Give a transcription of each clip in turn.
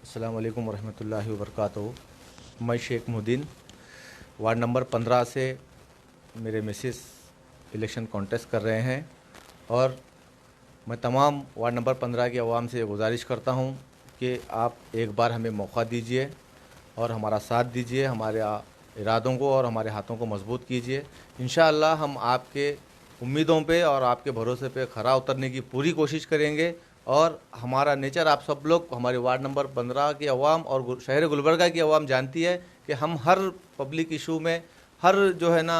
अस्सलाम वालेकुम वरहमतुल्लाहि वबरकातुहू। मैं शेख मुद्दीन वार्ड नंबर 15 से मेरे मिसेस इलेक्शन कॉन्टेस्ट कर रहे हैं और मैं तमाम वार्ड नंबर 15 की आवाम से गुजारिश करता हूं कि आप एक बार हमें मौका दीजिए और हमारा साथ दीजिए, हमारे इरादों को और हमारे हाथों को मजबूत कीजिए। इंशाअल्लाह हम आपके उम्मीदों पे और आपके भरोसे पे खरा उतरने की पूरी कोशिश करेंगे और हमारा नेचर आप सब लोग, हमारे वार्ड नंबर 15 की आवाम और शहर गुलबर्गा की आवाम जानती है कि हम हर पब्लिक इशू में, हर जो है ना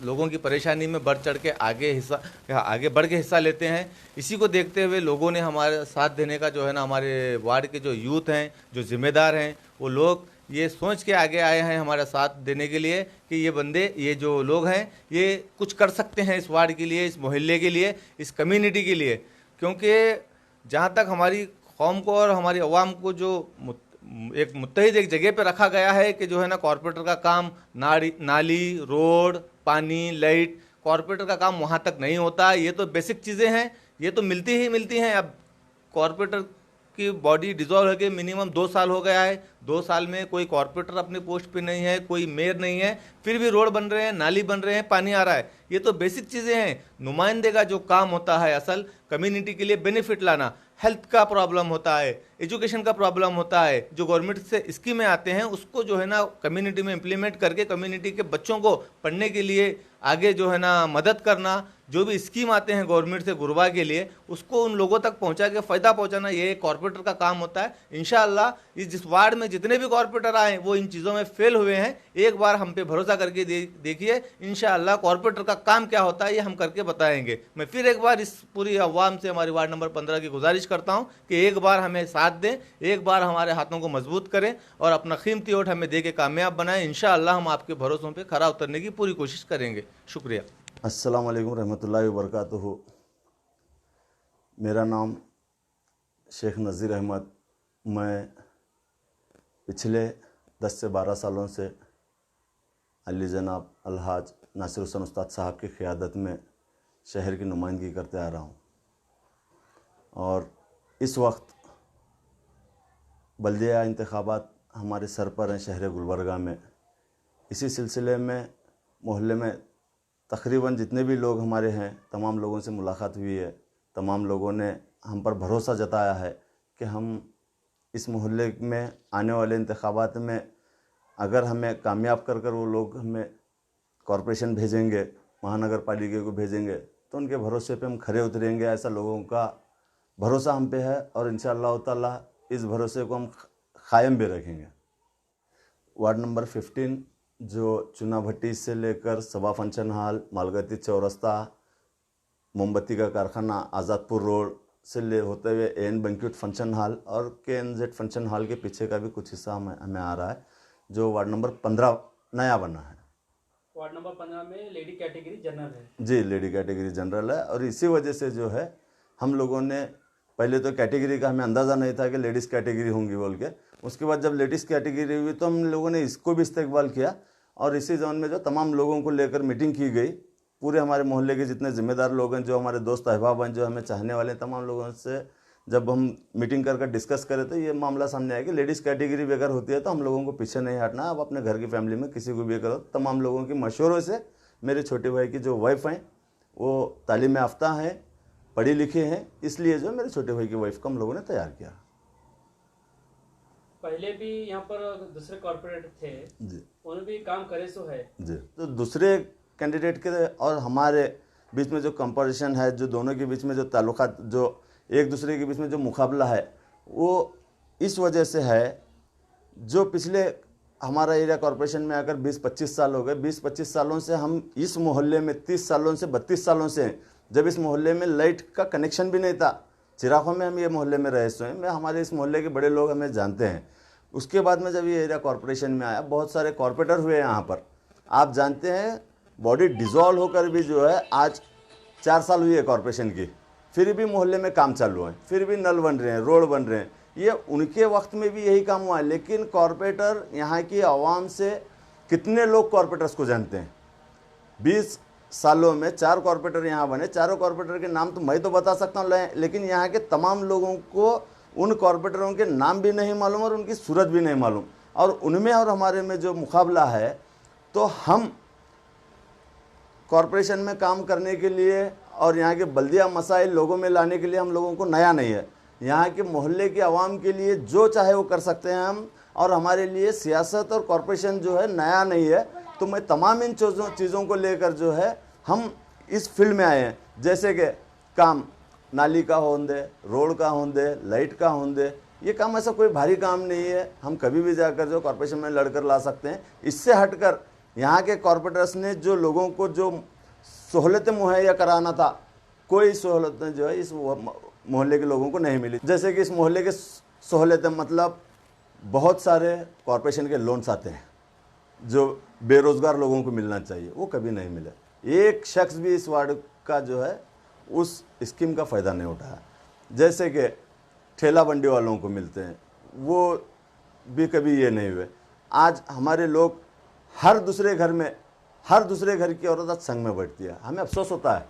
लोगों की परेशानी में बढ़ चढ़ के आगे बढ़ के हिस्सा लेते हैं। इसी को देखते हुए लोगों ने हमारे साथ देने का, जो है ना हमारे वार्ड के जो यूथ हैं, जो ज़िम्मेदार हैं, वो लोग ये सोच के आगे आए हैं हमारा साथ देने के लिए कि ये जो लोग हैं ये कुछ कर सकते हैं इस वार्ड के लिए, इस मोहल्ले के लिए, इस कम्युनिटी के लिए। क्योंकि जहाँ तक हमारी कौम को और हमारी अवाम को जो एक मुत्तहिद एक जगह पे रखा गया है कि जो है ना कॉरपोरेटर का काम नाली, रोड, पानी, लाइट, कॉरपोरेटर का काम वहाँ तक नहीं होता। ये तो बेसिक चीज़ें हैं, ये तो मिलती ही मिलती हैं। अब कॉरपोरेटर की बॉडी डिजॉल्व होकर मिनिमम 2 साल हो गया है। 2 साल में कोई कॉरपोरेटर अपने पोस्ट पे नहीं है, कोई मेयर नहीं है, फिर भी रोड बन रहे हैं, नाली बन रहे हैं, पानी आ रहा है। ये तो बेसिक चीज़ें हैं। नुमाइंदे का जो काम होता है असल कम्युनिटी के लिए बेनिफिट लाना, हेल्थ का प्रॉब्लम होता है, एजुकेशन का प्रॉब्लम होता है, जो गवर्नमेंट से स्कीमें आते हैं उसको जो है ना कम्युनिटी में इम्प्लीमेंट करके कम्युनिटी के बच्चों को पढ़ने के लिए आगे जो है ना मदद करना, जो भी स्कीम आते हैं गवर्नमेंट से गुरबा के लिए उसको उन लोगों तक पहुंचा के फ़ायदा पहुंचाना, ये कॉरपोरेटर का काम होता है। इंशाअल्लाह इस जिस वार्ड में जितने भी कॉरपोरेटर आए वो इन चीज़ों में फेल हुए हैं। एक बार हम पे भरोसा करके देखिए, इंशाअल्लाह कॉरपोरेटर का काम क्या होता है ये हम करके बताएंगे। मैं फिर एक बार इस पूरी अवाम से, हमारी वार्ड नंबर 15 की गुजारिश करता हूँ कि एक बार हमें साथ दें, एक बार हमारे हाथों को मजबूत करें और अपना कीमती वोट हमें दे के कामयाब बनाएं। इंशाअल्लाह हम आपके भरोसों पर खरा उतरने की पूरी कोशिश करेंगे। शुक्रिया। अस्सलाम वालेकुम रहमतुल्लाहि वबरकातुहू। मेरा नाम शेख नज़ीर अहमद। मैं पिछले 10 से 12 सालों से अली जनाब अलहाज नासिर हुसैन उस्ताद साहब की क़ियादत में शहर की नुमाइंदगी करते आ रहा हूँ और इस वक्त बल्दिया इंतखाबात हमारे सर पर हैं शहर गुलबर्गा में। इसी सिलसिले में मोहल्ले में तकरीबन जितने भी लोग हमारे हैं तमाम लोगों से मुलाकात हुई है। तमाम लोगों ने हम पर भरोसा जताया है कि हम इस मोहल्ले में आने वाले इंतखाबात में अगर हमें कामयाब कर कर वो लोग हमें कॉरपोरेशन भेजेंगे, महानगर पालिका को भेजेंगे तो उनके भरोसे पे हम खरे उतरेंगे। ऐसा लोगों का भरोसा हम पे है और इंशाअल्लाह ताला इस भरोसे को हम कायम भी रखेंगे। वार्ड नंबर 15 जो चुना भट्टी से लेकर सभा फंक्शन हॉल, मालगती चौरस्ता, मोमबत्ती का कारखाना, आज़ादपुर रोड से ले होते हुए एन बैंक्वेट फंक्शन हॉल और KNZ फंक्शन हॉल के पीछे का भी कुछ हिस्सा हमें आ रहा है जो वार्ड नंबर 15 नया बना है। वार्ड नंबर 15 में लेडी कैटेगरी जनरल है। जी, लेडी कैटेगरी जनरल है और इसी वजह से जो है हम लोगों ने, पहले तो कैटेगरी का हमें अंदाज़ा नहीं था कि लेडीज़ कैटेगरी होंगी बोल के, उसके बाद जब लेडीज़ कैटेगरी हुई तो हम लोगों ने इसको भी इस्तेकबाल किया और इसी जोन में जो तमाम लोगों को लेकर मीटिंग की गई। पूरे हमारे मोहल्ले के जितने ज़िम्मेदार लोग हैं, जो हमारे दोस्त अहबाब हैं, जो हमें चाहने वाले हैं, तमाम लोगों से जब हम मीटिंग कर डिस्कस करें तो ये मामला सामने आया कि लेडीज़ कैटेगरी भी अगर होती है तो हम लोगों को पीछे नहीं हटना। अब अपने घर की फैमिली में किसी को भी अगर तमाम लोगों की मशवरों से, मेरे छोटे भाई की जो वाइफ हैं वो तालीम याफ्ता हैं, पढ़ी लिखी हैं, इसलिए जो मेरे छोटे भाई की वाइफ को हम लोगों ने तैयार किया। पहले भी यहाँ पर दूसरे कॉर्पोरेट थे जी उन्होंने भी काम करे सो है जी। तो दूसरे कैंडिडेट के और हमारे बीच में जो कंपटीशन है, जो दोनों के बीच में जो ताल्लुकात, जो एक दूसरे के बीच में जो मुकाबला है, वो इस वजह से है जो पिछले हमारा एरिया कॉरपोरेशन में आकर 20-25 साल हो गए। 20-25 सालों से हम इस मोहल्ले में 30 सालों से 32 सालों से हैं, जब इस मोहल्ले में लाइट का कनेक्शन भी नहीं था, चिराखों में हम ये मोहल्ले में रहे हैं। मैं, हमारे इस मोहल्ले के बड़े लोग हमें जानते हैं। उसके बाद में जब ये एरिया कॉरपोरेशन में आया, बहुत सारे कॉरपोरेटर हुए यहाँ पर, आप जानते हैं, बॉडी डिज़ोल्व होकर भी जो है आज 4 साल हुई है कॉरपोरेशन की, फिर भी मोहल्ले में काम चालू है, फिर भी नल बन रहे हैं, रोड बन रहे हैं। ये उनके वक्त में भी यही काम हुआ है। लेकिन कॉरपोरेटर, यहाँ की आवाम से कितने लोग कॉरपोरेटर्स को जानते हैं? 20 सालों में 4 कॉरपोरेटर यहाँ बने। चारों कॉरपोरेटर के नाम तो मैं तो बता सकता हूँ, लेकिन यहाँ के तमाम लोगों को उन कॉरपोरेटरों के नाम भी नहीं मालूम और उनकी सूरत भी नहीं मालूम। और उनमें और हमारे में जो मुकाबला है, तो हम कॉरपोरेशन में काम करने के लिए और यहाँ के बल्दिया मसाइल लोगों में लाने के लिए हम लोगों को नया नहीं है। यहाँ के मोहल्ले के आवाम के लिए जो चाहे वो कर सकते हैं हम, और हमारे लिए सियासत और कॉरपोरेशन जो है नया नहीं है। तो मैं तमाम इन चीज़ों को लेकर जो है हम इस फील्ड में आए हैं। जैसे कि काम नाली का होंदे, रोड का होंदे, लाइट का होंदे, ये काम ऐसा कोई भारी काम नहीं है, हम कभी भी जाकर जो कॉरपोरेशन में लड़कर ला सकते हैं। इससे हटकर यहाँ के कॉरपोरेटर्स ने जो लोगों को जो सहूलतें मुहैया कराना था, कोई सहूलतें जो है इस मोहल्ले के लोगों को नहीं मिली। जैसे कि इस मोहल्ले के सहूलतें मतलब बहुत सारे कॉरपोरेशन के लोन्स आते हैं जो बेरोज़गार लोगों को मिलना चाहिए, वो कभी नहीं मिले। एक शख्स भी इस वार्ड का जो है उस स्कीम का फ़ायदा नहीं उठाया। जैसे कि ठेला बंडी वालों को मिलते हैं, वो भी कभी ये नहीं हुए। आज हमारे लोग हर दूसरे घर की औरत आज संघ में बैठती है। हमें अफसोस होता है,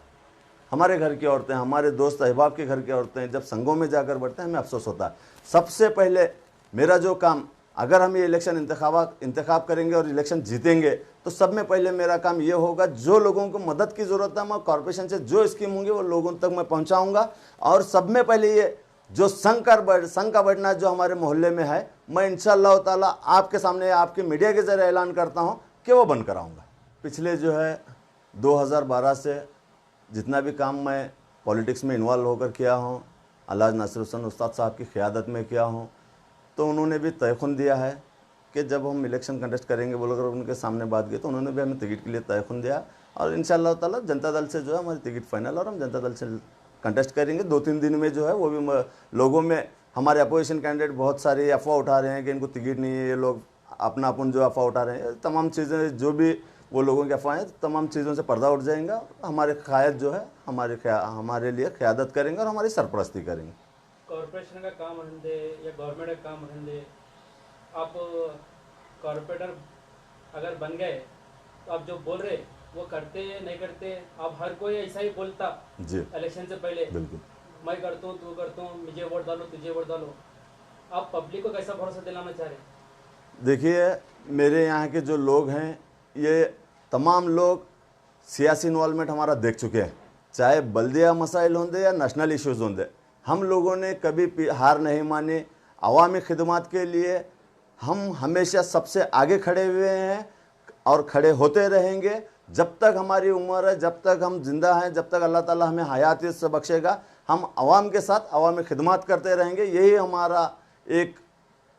हमारे घर की औरतें, हमारे दोस्त अहबाब के घर की औरतें जब संघों में जाकर बैठते हैं, हमें अफसोस होता है। सबसे पहले मेरा जो काम, अगर हम ये इलेक्शन इंतखाब करेंगे और इलेक्शन जीतेंगे, तो सब में पहले मेरा काम ये होगा, जो लोगों को मदद की ज़रूरत है मैं कॉरपोरेशन से जो स्कीम होंगी वो लोगों तक मैं पहुंचाऊंगा। और सब में पहले ये जो संघ का बढ़ना जो हमारे मोहल्ले में है, मैं इंशाअल्लाह ताला आपके सामने, आपके मीडिया के ज़रिए ऐलान करता हूँ कि वो बंद कराऊँगा। पिछले जो है 2012 से जितना भी काम मैं पॉलिटिक्स में इन्वॉल्व होकर किया हूँ, अलहाज नासिर हुसैन उस्ताद साहब की क़यादत में किया हूँ। तो उन्होंने भी तयख़ुन दिया है कि जब हम इलेक्शन कंटेस्ट करेंगे बोलकर उनके सामने बात की, तो उन्होंने भी हमें टिकट के लिए तयख़ुन दिया। और इंशाअल्लाह ताला जनता दल से जो है हमारी टिकट फाइनल, और हम जनता दल से कंटेस्ट करेंगे। 2-3 दिन में जो है वो भी लोगों में हमारे अपोजिशन कैंडिडेट बहुत सारी अफवाह उठा रहे हैं कि इनको टिकट नहीं है, ये लोग अपना जो अफवाह उठा रहे हैं, तमाम चीज़ें जो भी वो लोगों की अफवाहें, तमाम चीज़ों से पर्दा उठ जाएगा। हमारे कायद जो है हमारे लिए क़यादत करेंगे और हमारी सरपरस्ती करेंगे। कॉरपोरेशन का काम रहने या गवर्नमेंट का काम रहने, आप कॉरपोरेटर अगर बन गए तो आप जो बोल रहे वो करते नहीं करते, आप हर कोई ऐसा ही बोलता जी इलेक्शन से पहले, बिल्कुल, मैं करता हूँ, तू करता हूँ, मुझे वोट डालो, तुझे वोट डालो। आप पब्लिक को कैसा भरोसा दिलाना चाह रहे? देखिए, मेरे यहाँ के जो लोग हैं, ये तमाम लोग सियासी इन्वॉल्वमेंट हमारा देख चुके हैं, चाहे बल्दिया मसाइल होंगे या नेशनल इश्यूज़ होंगे। हम लोगों ने कभी हार नहीं मानी। अवामी खिदमत के लिए हम हमेशा सबसे आगे खड़े हुए हैं और खड़े होते रहेंगे जब तक हमारी उम्र है, जब तक हम जिंदा हैं, जब तक अल्लाह ताला हमें हयात से बख्शेगा। हम अवाम के साथ अवामी खिदमत करते रहेंगे, यही हमारा एक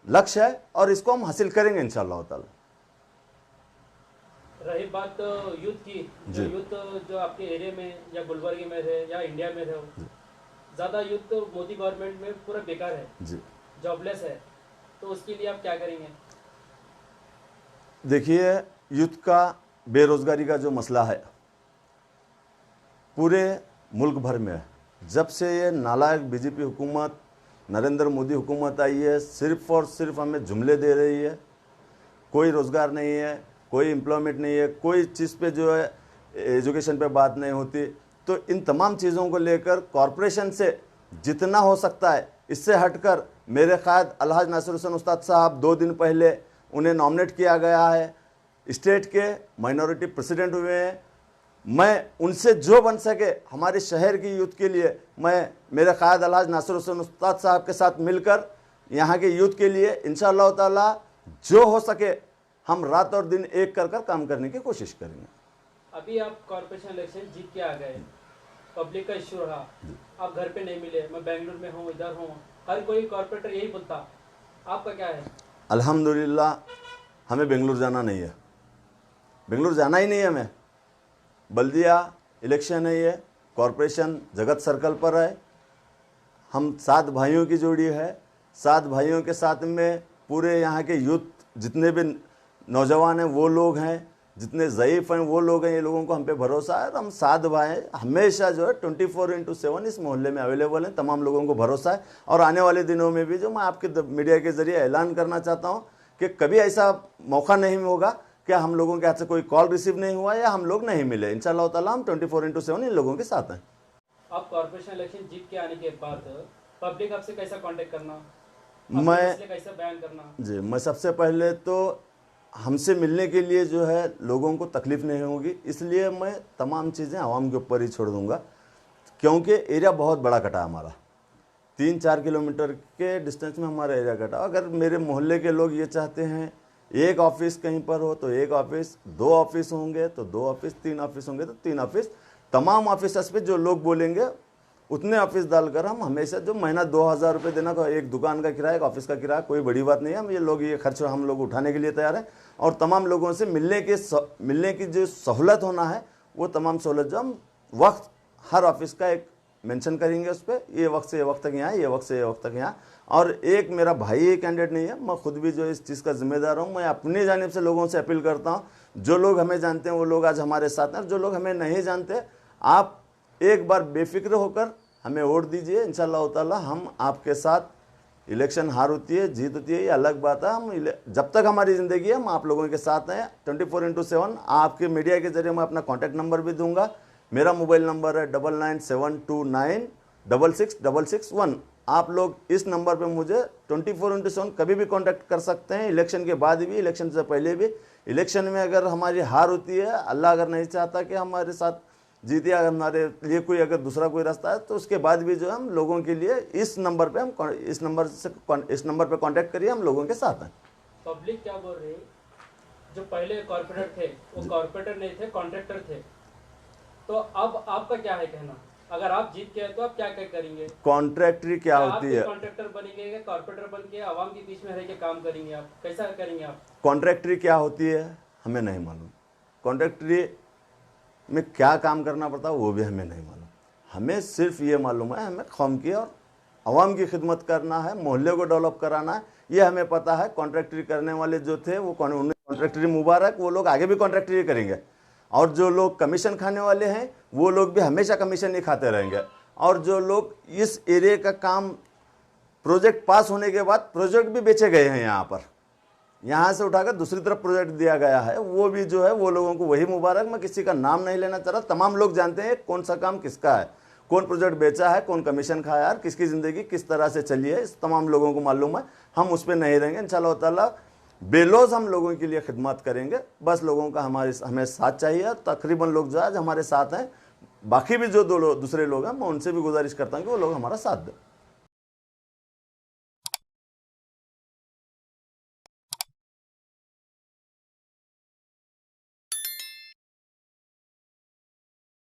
लक्ष्य है और इसको हम हासिल करेंगे इंशाअल्लाह ताला। रही बात यूथ की, जो यूथ जो आपके एरिया में या गुलबर्ग में है या इंडिया में है, ज़्यादा यूथ तो मोदी गवर्नमेंट में पूरा बेकार है जी, जॉबलेस है, तो उसके लिए आप क्या करेंगे? देखिए, यूथ का बेरोज़गारी का जो मसला है पूरे मुल्क भर में है। जब से ये नालायक बीजेपी हुकूमत, नरेंद्र मोदी हुकूमत आई है, सिर्फ़ और सिर्फ हमें जुमले दे रही है। कोई रोज़गार नहीं है, कोई एम्प्लॉयमेंट नहीं है, कोई चीज़ पे जो है एजुकेशन पे बात नहीं होती। तो इन तमाम चीज़ों को लेकर कॉरपोरेशन से जितना हो सकता है इससे हटकर, मेरे क़ायद अलहाज नासिर हुसैन उस्ताद साहब 2 दिन पहले उन्हें नॉमिनेट किया गया है, स्टेट के माइनॉरिटी प्रेसिडेंट हुए हैं। मैं उनसे जो बन सके हमारे शहर की यूथ के लिए, मैं मेरे क़ायद अलहाज नासिर हुसैन उस्ताद साहब के साथ मिलकर यहाँ के यूथ के लिए इंशाअल्लाह ताला जो हो सके हम रात और दिन एक कर काम करने की कोशिश करेंगे। अभी आप कॉर्पोरेशन इलेक्शन जीत के आ गए, पब्लिक का इश्यू रहा, आप घर पे नहीं मिले, मैं बेंगलुरु में हूँ, इधर हूँ, हर कोई कॉर्पोरेटर यही बोलता, आपका क्या है? अल्हम्दुलिल्लाह, हमें बेंगलुरु जाना नहीं है, बेंगलुरु जाना ही नहीं है। हमें बल्दिया इलेक्शन है, ये कॉरपोरेशन जगत सर्कल पर है। हम 7 भाइयों की जोड़ी है, 7 भाइयों के साथ में पूरे यहाँ के यूथ जितने भी नौजवान हैं वो लोग हैं, जितने ज़ईफ़ हैं वो लोग हैं। ये लोगों को हम पे भरोसा है और हम 7 भाई हमेशा जो है 24/7 इस मोहल्ले में अवेलेबल हैं। तमाम लोगों को भरोसा है और आने वाले दिनों में भी जो मैं आपके मीडिया के ज़रिए ऐलान करना चाहता हूँ कि कभी ऐसा मौका नहीं होगा कि हम लोगों के हाथ से कोई कॉल रिसीव नहीं हुआ या हम लोग नहीं मिले। इंशाअल्लाह ताला हम 24/7 इन लोगों के साथ हैं। आप कॉर्पोरेशन इलेक्शन जीत के आने के बाद पब्लिक आपसे कैसा कांटेक्ट करना, अपने मैं मसले कैसा बयान करना? जी, मैं सबसे पहले तो हमसे मिलने के लिए जो है लोगों को तकलीफ़ नहीं होगी, इसलिए मैं तमाम चीज़ें आवाम के ऊपर ही छोड़ दूंगा, क्योंकि एरिया बहुत बड़ा कटा हमारा, 3-4 किलोमीटर के डिस्टेंस में हमारा एरिया कटा। अगर मेरे मोहल्ले के लोग ये चाहते हैं एक ऑफिस कहीं पर हो तो एक ऑफिस, 2 ऑफिस होंगे तो 2 ऑफिस, 3 ऑफिस होंगे तो 3 ऑफिस, तमाम ऑफिस पे जो लोग बोलेंगे उतने ऑफिस डालकर हम हमेशा जो महीना 2000 रुपये देना का एक दुकान का किराया, एक ऑफिस का किराया कोई बड़ी बात नहीं है। हम ये खर्च हम लोग उठाने के लिए तैयार हैं और तमाम लोगों से मिलने की जो सहूलत होना है वो तमाम सहूलत जो हम वक्त हर ऑफिस का एक मेंशन करेंगे उस पर, ये वक्त से ये वक्त तक यहाँ, ये वक्त से ये वक्त तक यहाँ। और एक मेरा भाई एक कैंडिडेट नहीं है, मैं खुद भी जो इस चीज़ का जिम्मेदार हूँ। मैं अपनी जानिब से लोगों से अपील करता हूँ, जो लोग हमें जानते हैं वो लोग आज हमारे साथ हैं, और जो लोग हमें नहीं जानते आप एक बार बेफिक्र होकर हमें वोट दीजिए। इंशाअल्लाह ताला हम आपके साथ, इलेक्शन हार होती है जीत होती है ये अलग बात है, हम जब तक हमारी ज़िंदगी है हम आप लोगों के साथ हैं 24/7। आपके मीडिया के जरिए मैं अपना कॉन्टैक्ट नंबर भी दूंगा। मेरा मोबाइल नंबर है 9972966661। आप लोग इस नंबर पे मुझे 24/7 कभी भी कांटेक्ट कर सकते हैं, इलेक्शन के बाद भी, इलेक्शन से पहले भी। इलेक्शन में अगर हमारी हार होती है, अल्लाह अगर नहीं चाहता कि हमारे साथ जीते, अगर हमारे लिए कोई अगर दूसरा कोई रास्ता है, तो उसके बाद भी जो हम लोगों के लिए इस नंबर पे इस नंबर पे कांटेक्ट करिए, हम लोगों के साथ हैं। पब्लिक क्या बोल रही है, जो पहले कॉर्पोरेटर थे वो कॉर्पोरेटर नहीं थे, कॉन्ट्रैक्टर थे, तो अब आपका क्या है कहना? अगर आप जीत गए तो आप क्या क्या करेंगे? कॉन्ट्रैक्टरी क्या होती है? कॉन्ट्रैक्टर बनेंगे या कॉर्पोरेटर बन के आवाम के बीच में रह के काम करेंगे? आप कैसा करेंगे? आप कॉन्ट्रैक्टरी क्या होती है हमें नहीं मालूम, कॉन्ट्रैक्टरी में क्या काम करना पड़ता है वो भी हमें नहीं मालूम। हमें सिर्फ ये मालूम है हमें कौम की और आवाम की खिदमत करना है, मोहल्ले को डेवलप कराना है, ये हमें पता है। कॉन्ट्रैक्टरी करने वाले जो थे वो उन्हें कॉन्ट्रैक्टरी मुबारक, वो लोग आगे भी कॉन्ट्रैक्टरी करेंगे। और जो लोग कमीशन खाने वाले हैं वो लोग भी हमेशा कमीशन ही खाते रहेंगे। और जो लोग इस एरिया का काम, प्रोजेक्ट पास होने के बाद प्रोजेक्ट भी बेचे गए हैं, यहाँ से उठाकर दूसरी तरफ प्रोजेक्ट दिया गया है, वो भी जो है वो लोगों को वही मुबारक। मैं किसी का नाम नहीं लेना चाह रहा, तमाम लोग जानते हैं कौन सा काम किसका है, कौन प्रोजेक्ट बेचा है, कौन कमीशन खाया है, किसकी ज़िंदगी किस तरह से चली है, इस तमाम लोगों को मालूम है। हम उस पर नहीं रहेंगे इंशाअल्लाह ताला, बेलोज हम लोगों के लिए खिदमत करेंगे। बस लोगों का हमें साथ चाहिए। तकरीबन लोग जो आज हमारे साथ हैं, बाकी भी जो दूसरे लोग हैं मैं उनसे भी गुजारिश करता हूँ कि वो लोग हमारा साथ दें।